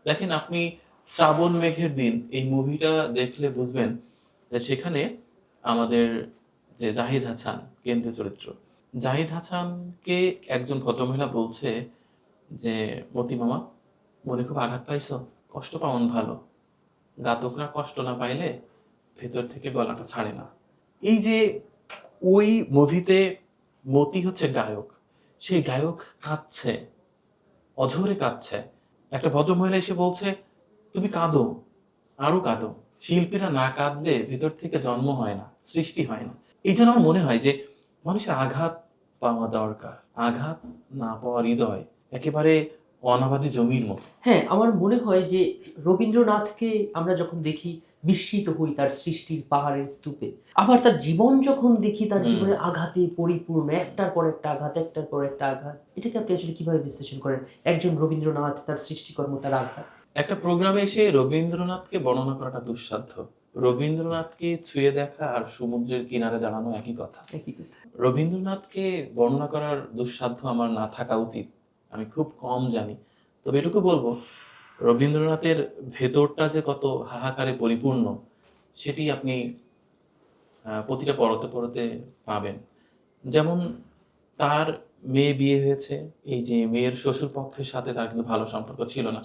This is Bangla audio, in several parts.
দেখেন আপনি শ্রাবণ মেঘের দিন এই মুভিটা দেখলে বুঝবেন যে সেখানে আমাদের যে জাহিদ হাসান কেন্দ্রীয় চরিত্র, জাহিদ হাসানকে একজন ভদ্রমহিলা বলছে যে মতি মামা মনে খুব আঘাত পাইছো, কষ্ট পাওয়ান ভালো, ঘাতকরা কষ্ট না পাইলে ভেতর থেকে গলাটা ছাড়ে না। এই যে ওই মুভিতে মতি হচ্ছে গায়ক, সেই গায়ক কাঁদছে, অঝরে কাঁদছে। একটা ভদ্রমহিলা এসে বলছে তুমি কাঁদো, আরো কাঁদো, শিল্পীরা না কাঁদলে ভেতর থেকে জন্ম হয় না, সৃষ্টি হয় না। এই জন্য আমার মনে হয় যে মানুষের আঘাত পাওয়া দরকার, আঘাত না পাওয়া হৃদয় একেবারে অনাবাদী জমির মতো। হ্যাঁ, আমার মনে হয় যে রবীন্দ্রনাথকে আমরা যখন দেখি বিস্মিত হই তার সৃষ্টির পাহাড়ের স্তূপে, আবার তার জীবন যখন দেখি তার জীবনে আঘাতে পরিপূর্ণ, একটার পর একটা আঘাত, একটার পর একটা আঘাত। এটাকে আপনি আসলে কিভাবে বিশ্লেষণ করেন, একজন রবীন্দ্রনাথ, তার সৃষ্টিকর্ম, তার আঘাত? একটা প্রোগ্রামে এসে রবীন্দ্রনাথকে বর্ণনা করাটা দুঃসাধ্য। রবীন্দ্রনাথকে ছুঁয়ে দেখা আর সমুদ্রের কিনারে দাঁড়ানো একই কথা। একই কথা। রবীন্দ্রনাথকে বর্ণনা করার দুঃসাধ্য আমার না থাকা উচিত, আমি খুব কম জানি। তবে এটুকু বলবো, রবীন্দ্রনাথের ভেতরটা যে কত হাহাকারে পরিপূর্ণ সেটি আপনি প্রতিটা পড়তে পড়তে পাবেন। যেমন তার মেয়ে বিয়ে হয়েছে, এই যে মেয়ের শ্বশুর পক্ষের সাথে তার কিন্তু ভালো সম্পর্ক ছিল না।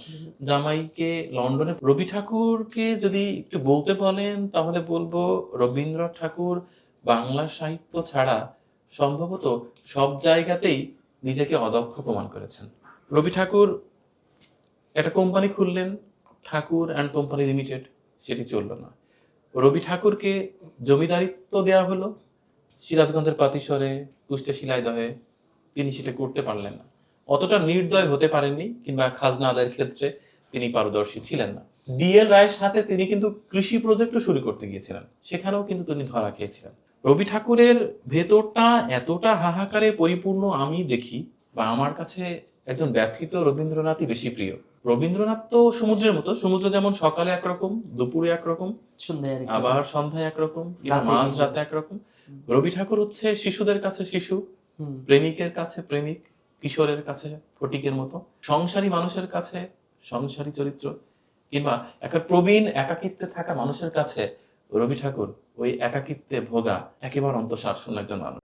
জামাইকে লন্ডনে, রবি ঠাকুরকে যদি একটু বলতে বলেন তাহলে বলবো রবীন্দ্রনাথ ঠাকুর বাংলা সাহিত্য ছাড়া সম্ভবত সব জায়গাতেই নিজেকে অদক্ষ প্রমাণ করেছেন। রবি ঠাকুর একটা কোম্পানি খুললেন, ঠাকুর অ্যান্ড কোম্পানি লিমিটেড, সেটি চলল না। রবি ঠাকুরকে জমিদারিত্ব দেওয়া হলো সিরাজগঞ্জের পাতিশরে, কুষ্টে শিলাইদহে, তিনি সেটা করতে পারলেন না, অতটা নির্দয় হতে পারেননি, কিংবা খাজনা আদায়ের ক্ষেত্রে তিনি পারদর্শী ছিলেন না। ডিএল রায়ের সাথে তিনি কিন্তু কৃষি প্রজেক্টও শুরু করতে গিয়েছিলেন, সেখানেও কিন্তু তিনি ধরা খেয়েছিলেন। রবি ঠাকুরের ভেতরটা এতটা হাহাকারে পরিপূর্ণ আমি দেখি, বা আমার কাছে একজন ব্যথিত রবীন্দ্রনাথই বেশি প্রিয়। রবীন্দ্রনাথ তো সমুদ্রের মতো, সমুদ্র যেমন সকালে একরকম, দুপুরে একরকম, সন্ধ্যায় আরেকটা। আবার সন্ধ্যায় একরকম, রাতে মাঝ ভিন্ন। রাতে একরকম। রবি ঠাকুর হচ্ছে শিশুদের কাছে শিশু, হুম। প্রেমিকের কাছে প্রেমিক, কিশোরের কাছে ফটিকের মতো, সংসারী মানুষের কাছে সংসারী চরিত্র, কিংবা একটা প্রবীণ একাকিত্বে থাকা মানুষের কাছে রবি ঠাকুর ওই একাকিত্বে ভোগা একেবারে অন্তঃসার শূন্য একজন মানুষ।